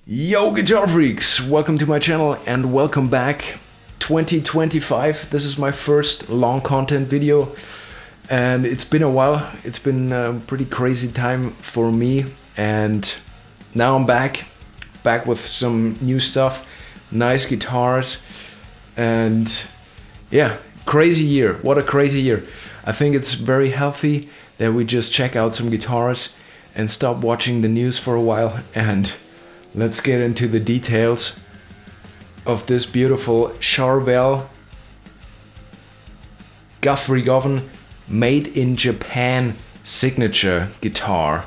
Yo guitar freaks, welcome to my channel and welcome back. 2025, this is my first long content video and it's been a while. It's been a pretty crazy time for me and now I'm back with some new stuff, nice guitars, and yeah, crazy year. What a crazy year. I think it's very healthy that we just check out some guitars and stop watching the news for a while, and let's get into the details of this beautiful Charvel Guthrie Govan made in Japan signature guitar.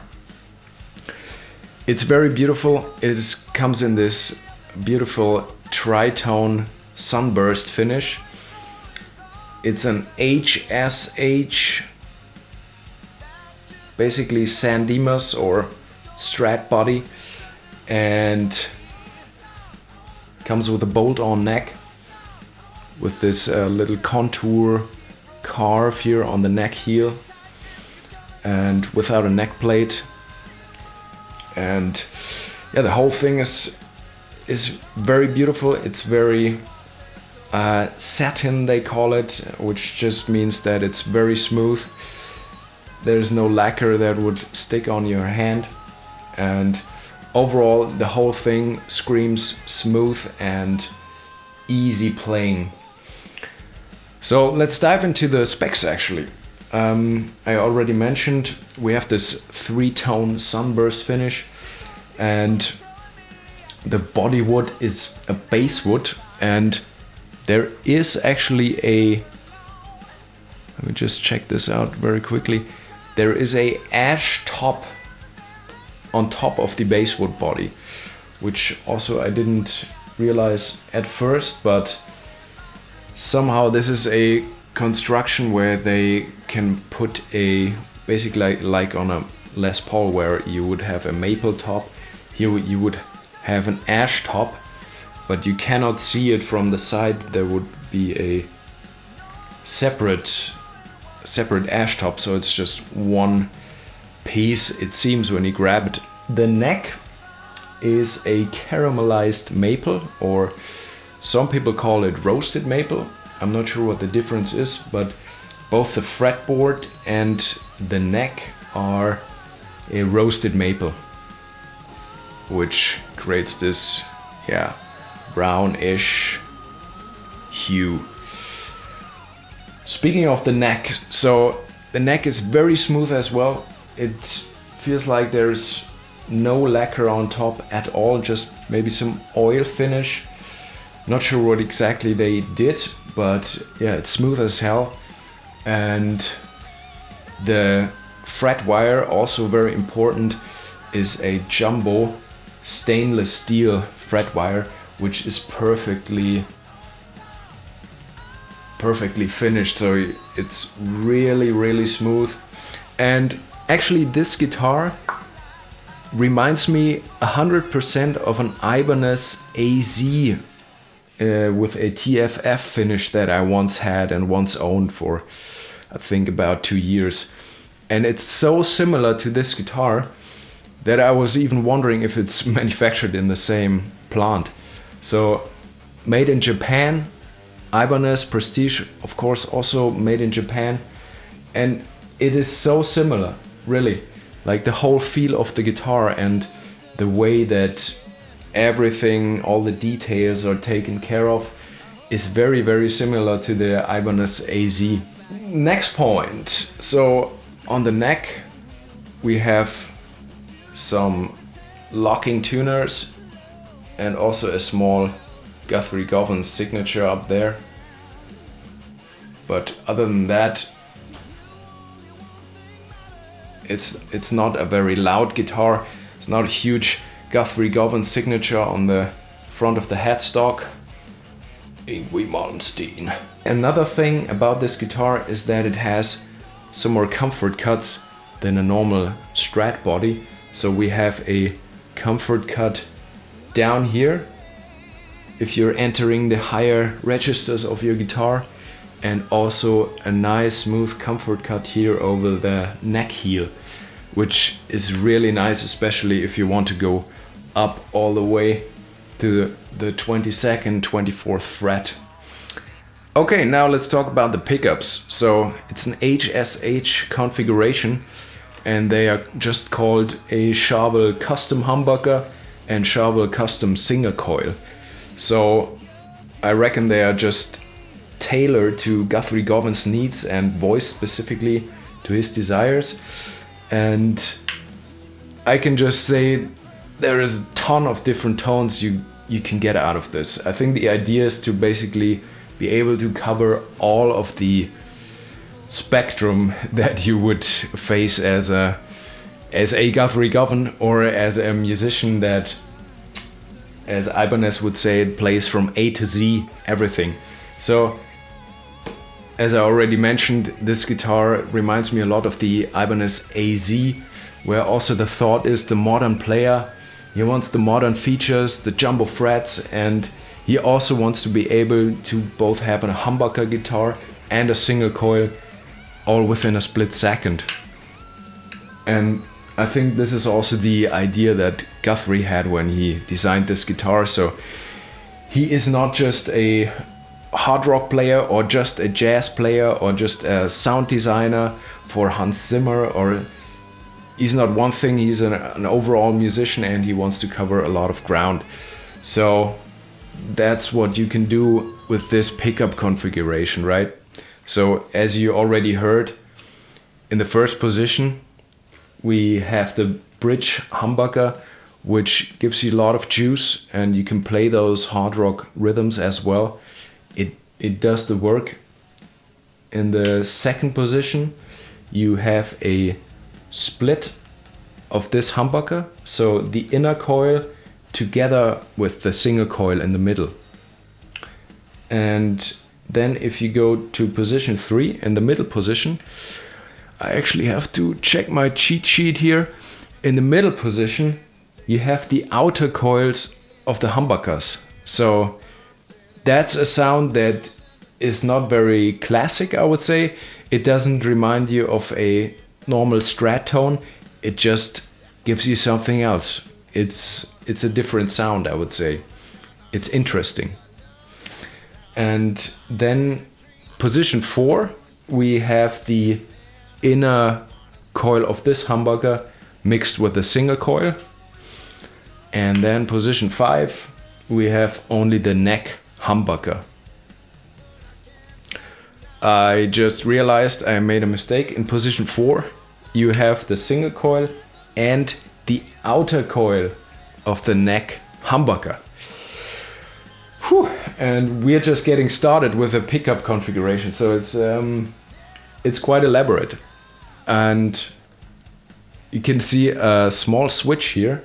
It's very beautiful. It comes in this beautiful tritone sunburst finish. It's an HSH, basically Sandemus or Strat body, and comes with a bolt-on neck with this little contour carve here on the neck heel, and without a neck plate. And yeah, the whole thing is very beautiful. It's very satin, they call it, which just means that it's very smooth. There's no lacquer that would stick on your hand, and overall the whole thing screams smooth and easy playing. So let's dive into the specs actually. I already mentioned we have this 3-tone sunburst finish, and the body wood is a basswood, and there is actually let me just check this out very quickly. There is a ash top on top of the basswood body, which also I didn't realize at first, but somehow this is a construction where they can put basically like on a Les Paul where you would have a maple top, here you would have an ash top, but you cannot see it from the side. There would be a separate ash top, so it's just one piece, it seems, when you grab it. The neck is a caramelized maple, or some people call it roasted maple. I'm not sure what the difference is, but both the fretboard and the neck are a roasted maple, which creates this, yeah, brownish hue. Speaking of the neck, so the neck is very smooth as well. It feels like there's no lacquer on top at all, just maybe some oil finish. Not sure what exactly they did, but yeah, it's smooth as hell. And the fret wire, also very important, is a jumbo stainless steel fret wire, which is perfectly finished, so it's really smooth. And actually this guitar reminds me 100% of an Ibanez AZ with a TFF finish that I once had and once owned for I think about 2 years. And it's so similar to this guitar that I was even wondering if it's manufactured in the same plant. So made in Japan, Ibanez Prestige, of course, also made in Japan, and it is so similar, really. Like the whole feel of the guitar and the way that everything, all the details are taken care of, is very similar to the Ibanez AZ. Next point. So on the neck we have some locking tuners and also a small Guthrie Govan signature up there. But other than that, it's not a very loud guitar. It's not a huge Guthrie Govan signature on the front of the headstock. Ingwie Malmsteen. Another thing about this guitar is that it has some more comfort cuts than a normal Strat body. So we have a comfort cut down here if you're entering the higher registers of your guitar, and also a nice smooth comfort cut here over the neck heel, which is really nice, especially if you want to go up all the way to the 22nd, 24th fret. Okay, now let's talk about the pickups. So it's an HSH configuration, and they are just called a Charvel custom humbucker and Charvel custom single coil. So I reckon they are just tailored to Guthrie Govan's needs and voiced specifically to his desires. And I can just say there is a ton of different tones you can get out of this. I think the idea is to basically be able to cover all of the spectrum that you would face as a Guthrie Govan, or as a musician that, as Ibanez would say, it plays from A to Z, everything. So, as I already mentioned, this guitar reminds me a lot of the Ibanez AZ, where also the thought is the modern player, he wants the modern features, the jumbo frets, and he also wants to be able to both have a humbucker guitar and a single coil all within a split second. And I think this is also the idea that Guthrie had when he designed this guitar. So he is not just a hard rock player or just a jazz player or just a sound designer for Hans Zimmer, or he's not one thing, he's an overall musician and he wants to cover a lot of ground. So that's what you can do with this pickup configuration, right? So as you already heard, in the first position we have the bridge humbucker, which gives you a lot of juice and you can play those hard rock rhythms as well. It does the work. In the second position you have a split of this humbucker, so the inner coil together with the single coil in the middle. And then if you go to position 3, in the middle position, I actually have to check my cheat sheet here. In the middle position you have the outer coils of the humbuckers. So that's a sound that is not very classic, I would say. It doesn't remind you of a normal strat tone, it just gives you something else. It's a different sound, I would say. It's interesting. And then position 4, we have the inner coil of this humbucker mixed with a single coil. And then position 5, we have only the neck humbucker. I just realized I made a mistake. In position 4 you have the single coil and the outer coil of the neck humbucker. Whew. And we're just getting started with a pickup configuration, so it's quite elaborate. And you can see a small switch here.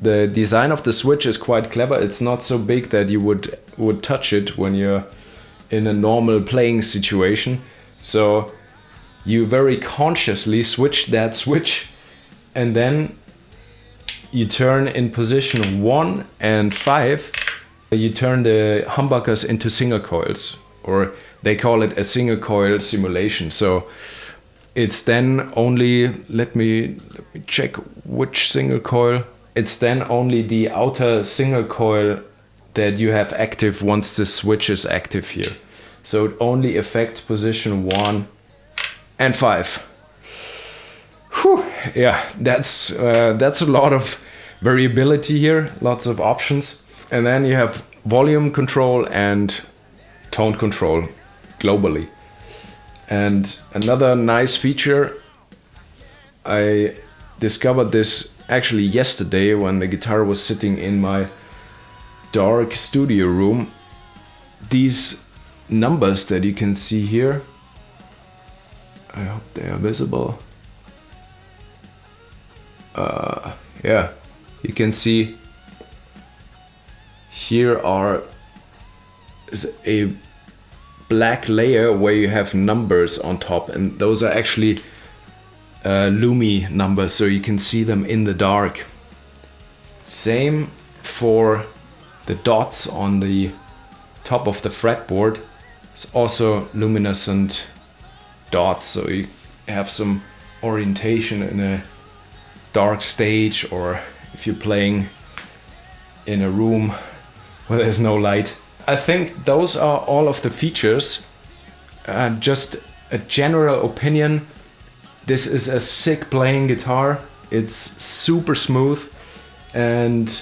The design of the switch is quite clever. It's not so big that you would touch it when you're in a normal playing situation. So you very consciously switch that switch, and then you turn in position 1 and 5, you turn the humbuckers into single coils, or they call it a single coil simulation. So it's then only, let me check which single coil. It's then only the outer single coil that you have active once the switch is active here. So it only affects position 1 and 5. Whew, yeah, that's a lot of variability here, lots of options. And then you have volume control and tone control globally. And another nice feature, I discovered this actually yesterday when the guitar was sitting in my dark studio room. These numbers that you can see here, I hope they are visible. Yeah, you can see here is a black layer where you have numbers on top, and those are actually Lumi numbers, so you can see them in the dark. Same for the dots on the top of the fretboard. It's also luminescent dots, so you have some orientation in a dark stage, or if you're playing in a room where there's no light. I think those are all of the features. Just a general opinion, this is a sick playing guitar. It's super smooth and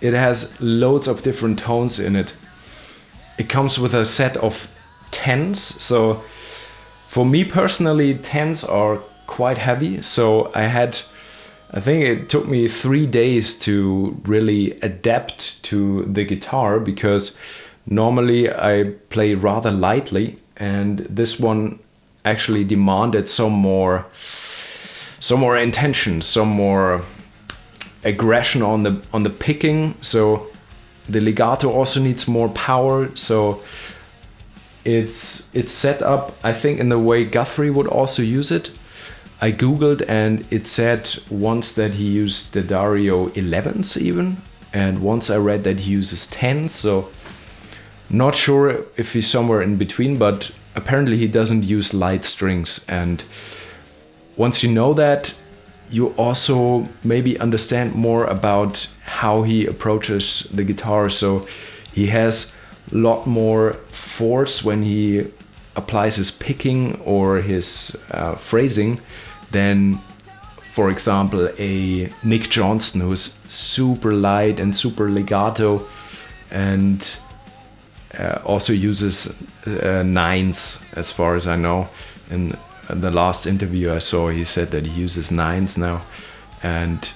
it has loads of different tones in it. It comes with a set of 10s, so for me personally 10s are quite heavy, so I think it took me 3 days to really adapt to the guitar, because normally I play rather lightly and this one actually demanded some more intention, some more aggression on the picking. So the legato also needs more power. So it's set up, I think, in the way Guthrie would also use it. I googled and it said once that he used the Dario 11s even, and once I read that he uses 10s. So not sure if he's somewhere in between, but apparently he doesn't use light strings. And once you know that, you also maybe understand more about how he approaches the guitar. So he has a lot more force when he applies his picking or his phrasing than, for example, a Nick Johnston, who's super light and super legato, and also uses nines, as far as I know. In the last interview I saw, he said that he uses nines now. And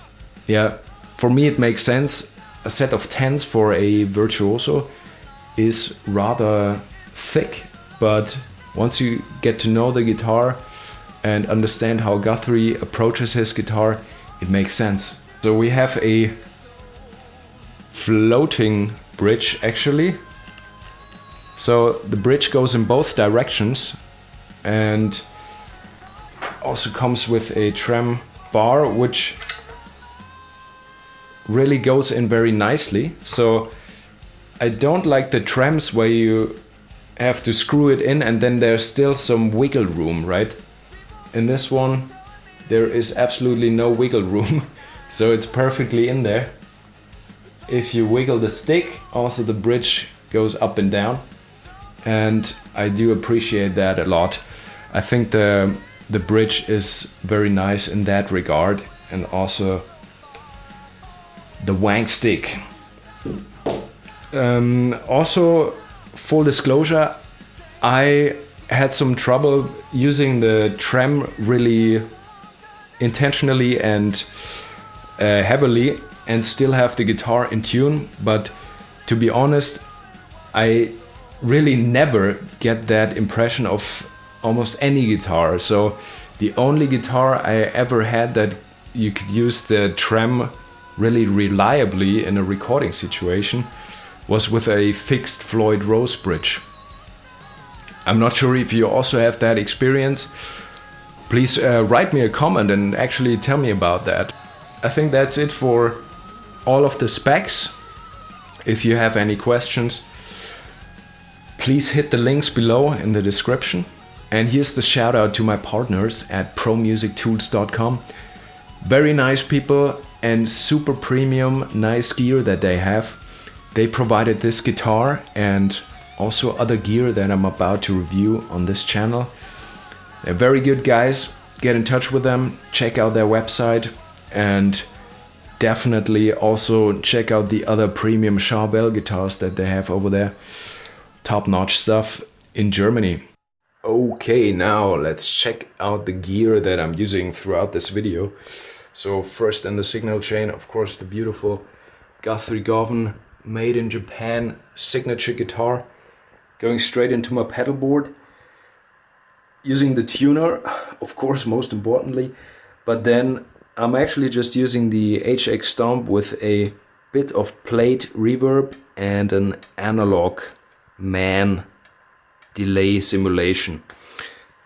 yeah, for me it makes sense. A set of tens for a virtuoso is rather thick, but once you get to know the guitar and understand how Guthrie approaches his guitar, it makes sense. So we have a floating bridge actually. So the bridge goes in both directions and also comes with a trem bar, which really goes in very nicely. So I don't like the trems where you have to screw it in and then there's still some wiggle room, right? In this one there is absolutely no wiggle room, so it's perfectly in there. If you wiggle the stick, also the bridge goes up and down, and I do appreciate that a lot. I think the bridge is very nice in that regard, and also the wang stick. Also, full disclosure, I had some trouble using the trem really intentionally and heavily and still have the guitar in tune, but to be honest, I really never get that impression of almost any guitar. So the only guitar I ever had that you could use the trem really reliably in a recording situation was with a fixed Floyd Rose bridge. I'm not sure if you also have that experience. Please write me a comment and actually tell me about that. I think that's it for all of the specs. If you have any questions, please hit the links below in the description. And here's the shout out to my partners at ProMusicTools.com. Very nice people and super premium nice gear that they have. They provided this guitar and also other gear that I'm about to review on this channel. They're very good guys. Get in touch with them, check out their website, and definitely also check out the other premium Charvel guitars that they have over there. Top-notch stuff in Germany. Okay, now let's check out the gear that I'm using throughout this video. So first in the signal chain, of course, the beautiful Guthrie Govan made in Japan signature guitar. Going straight into my pedal board, using the tuner, of course, most importantly, but then I'm actually just using the HX Stomp with a bit of plate reverb and an analog man delay simulation.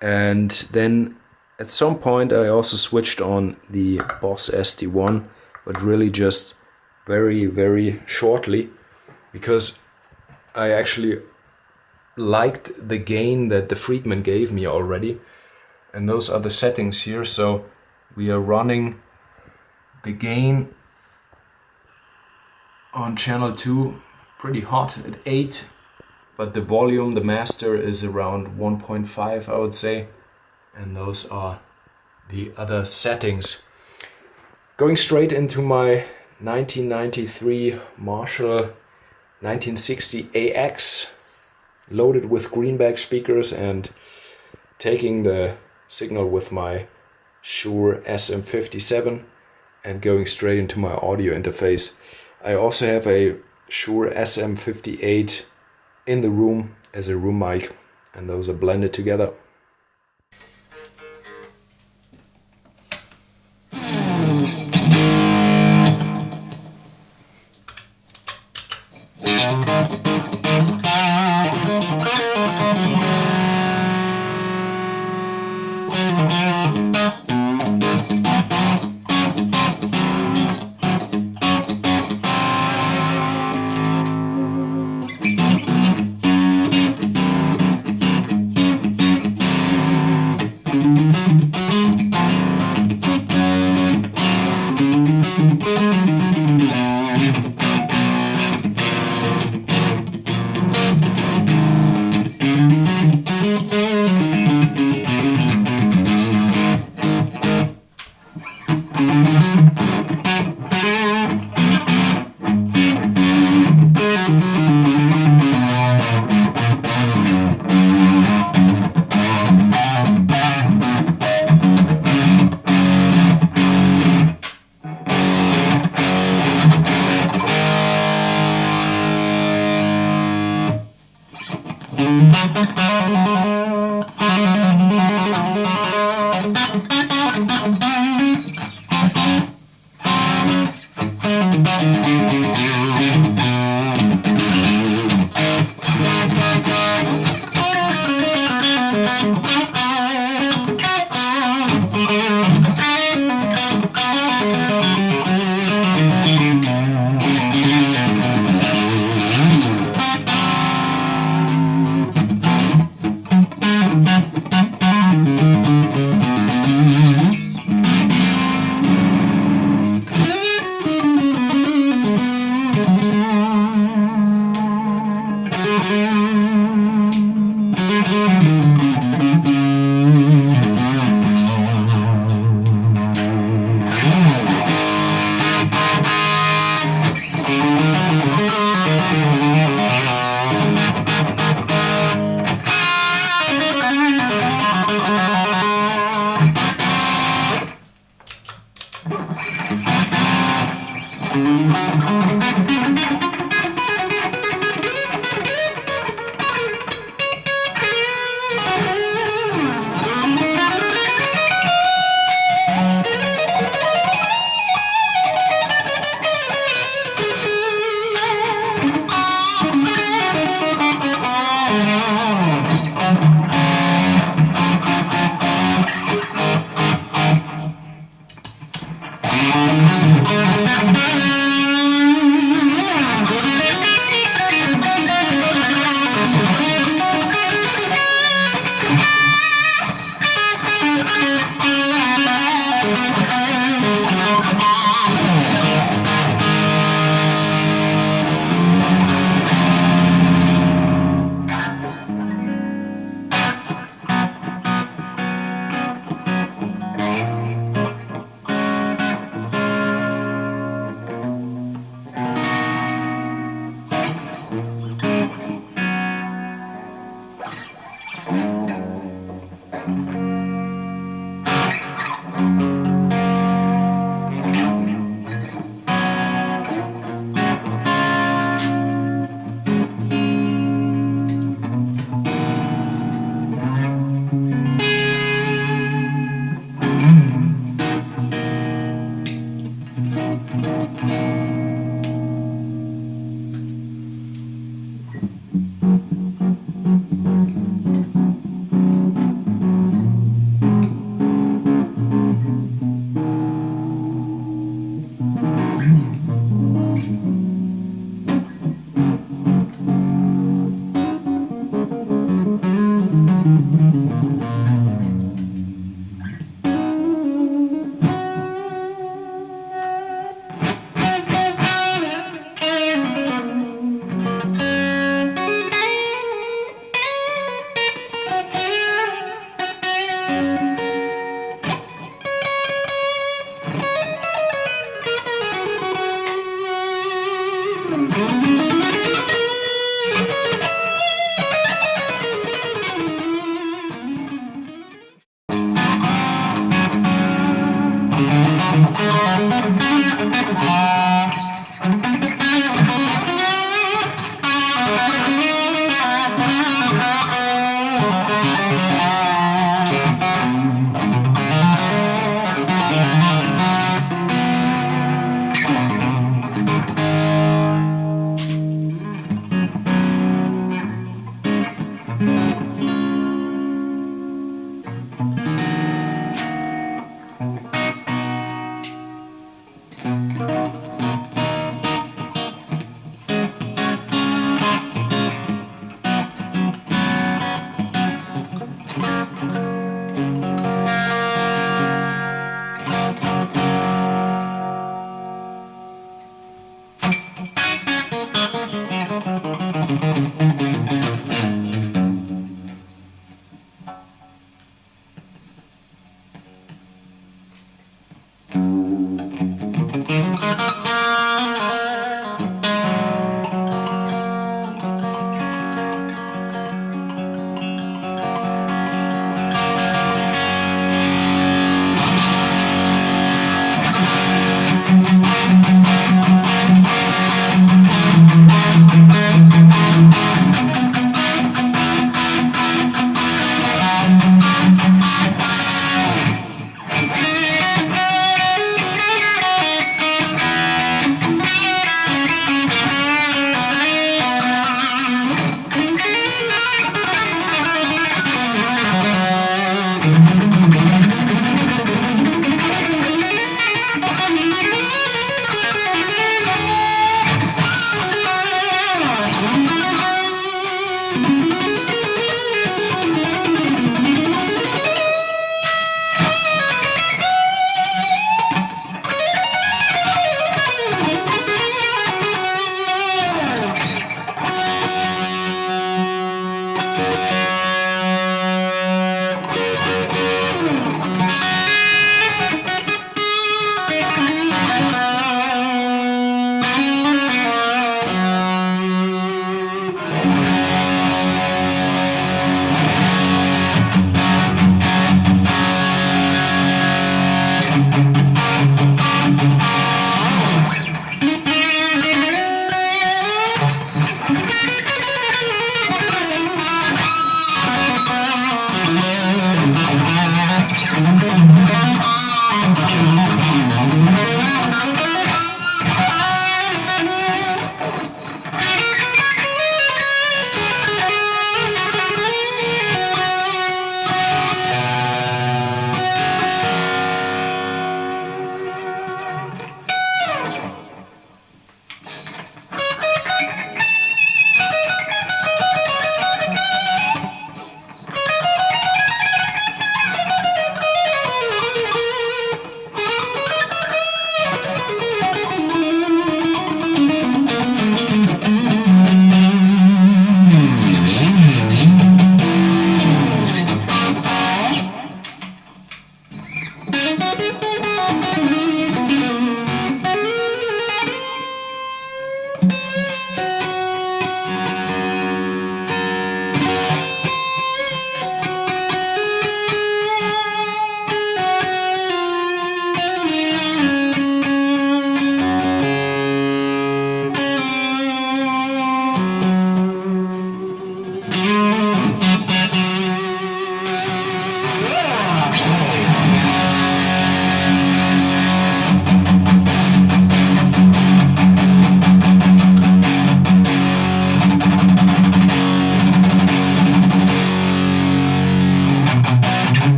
And then at some point I also switched on the Boss ST1, but really just very shortly, because I actually liked the gain that the Friedman gave me already, and those are the settings here. So we are running the gain on channel 2 pretty hot at 8, but the volume, the master, is around 1.5, I would say, and those are the other settings. Going straight into my 1993 Marshall 1960 AX, loaded with Greenbacks speakers, and taking the signal with my Shure Sm57 and going straight into my audio interface. I also have a Shure Sm58 in the room as a room mic, and those are blended together.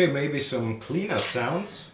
Okay, maybe some cleaner sounds.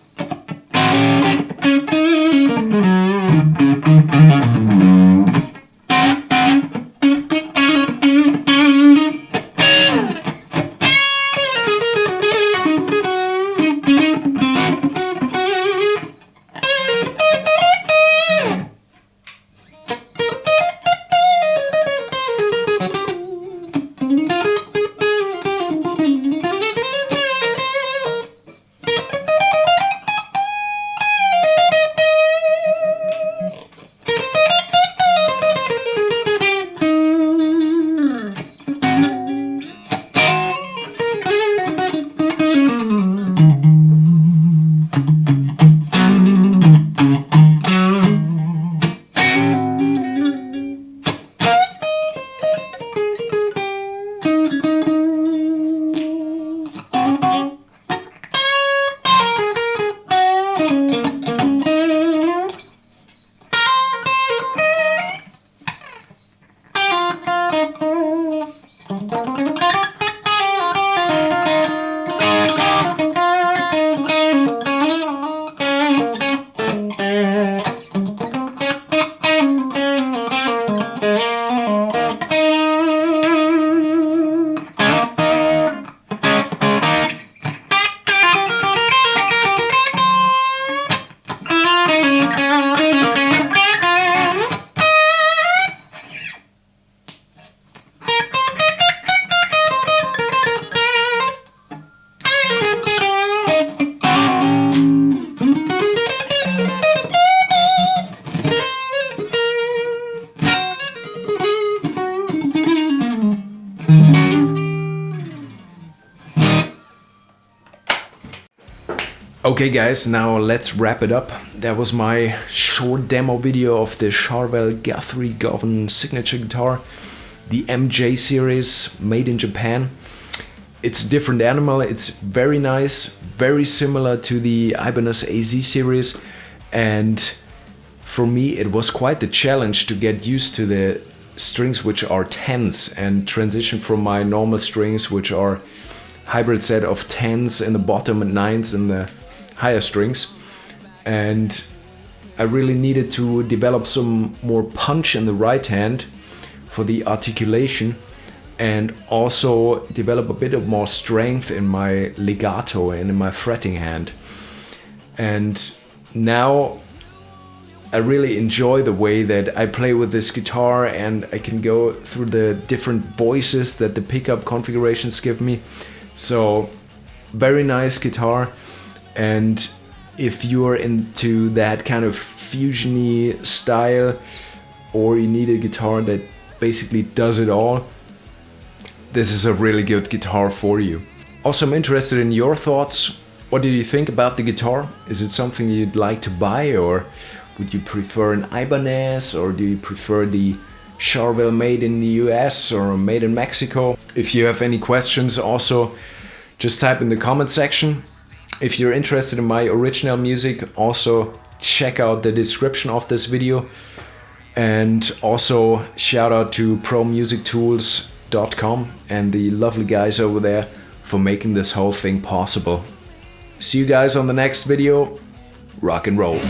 Okay guys, now let's wrap it up. That was my short demo video of the Charvel Guthrie Govan signature guitar, the MJ series, made in Japan. It's a different animal, it's very nice, very similar to the Ibanez AZ series, and for me it was quite the challenge to get used to the strings which are 10s and transition from my normal strings, which are hybrid set of 10s in the bottom and 9s in the higher strings. And I really needed to develop some more punch in the right hand for the articulation, and also develop a bit of more strength in my legato and in my fretting hand. And now I really enjoy the way that I play with this guitar, and I can go through the different voices that the pickup configurations give me. So very nice guitar. And if you're into that kind of fusion-y style, or you need a guitar that basically does it all, this is a really good guitar for you. Also, I'm interested in your thoughts. What do you think about the guitar? Is it something you'd like to buy, or would you prefer an Ibanez, or do you prefer the Charvel made in the US or made in Mexico? If you have any questions, also just type in the comment section. If you're interested in my original music, also check out the description of this video. And also shout out to ProMusicTools.com and the lovely guys over there for making this whole thing possible. See you guys on the next video. Rock and roll.